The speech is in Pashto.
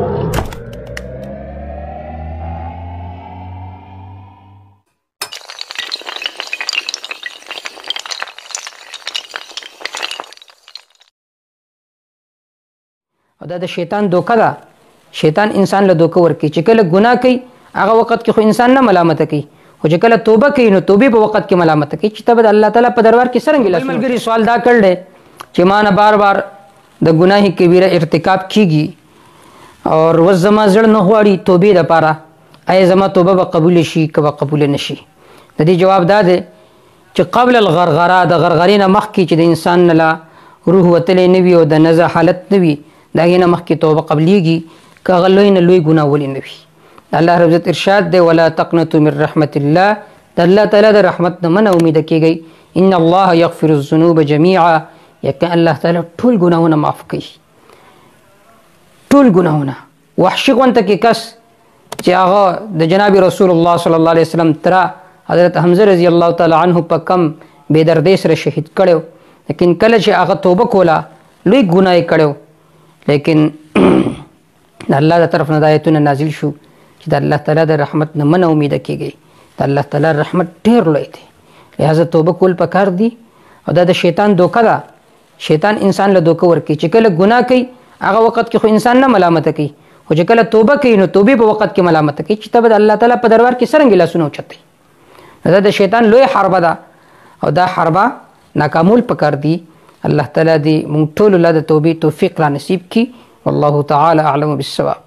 او دا د شیطان دوکه ده. شیطان انسان له دوکه ورکوي چې کله ګناه کوي هغه وخت کې خو انسان نه ملامته کوي، خو چې کله توبه کوي نو توبې په وخت کې ملامته کوي چې ته به د الله تعالی په دربار کې څرنګه لاس ملګري سوال دا کړ دی چې ما نه بار بار د ګناه کبیره ارتکاب کیږي او اوس زما زړه نه غواړي توبې دپاره، آیا زما توبه به قبول شي که به قبول نه شي؟ د دې جواب دا دی چې قبل الغرغره د غرغرې نه مخکې چې د انسان نه لا روح وتلی نه وي او د نزه حالت نه وي د هغې نه مخکې توبه قبلیږي که هغه لوی نه لوی ګناه ولې نه وي. الله رب عزت ارشاد دی ولا تقنطوا من رحمت الله، د الله تعالی د رحمت نه مه نه امیده کیږئ، ان الله یغفر الذنوب جمیعا، یقینا الله تعالی ټول ګناهونه معاف کوي، ټول ګناهونه. وحشي غونته کې کس چې هغه د جناب رسول الله صلی الله علیه وسلم ترا حضرت حمزه رضی الله تعالی عنه په کم بېدردۍ سره شهید کړی، لیکن کله چې هغه توبه کوله لوی ګناه یې کړی، لیکن د الله د طرف نه د آیتونه نازل شو چې د الله تعالی د رحمت نه مه نه امیده کیږئ، د الله تعالی رحمت ډېر لوی دی، لهذا توبه کول پکار دي. او دا د شیطان دوکه ده. شیطان انسان له دوکه ورکوي چې کله ګناه کوي هغه وخت کې خو انسان نه ملامته کوي، خو چې کله توبه کوي نو توبې په وخت کې ملامته کوي چې ته به د الله تعالی په دربار کې څرنګه لاسونه اوچتئ. دا د شیطان لوی حربه ده او دا حربه ناکامول پکار دي. الله تعالی دې موږ ټولو له د توبې توفیق را نصیب کړي. والله تعالی اعلم بالصواب.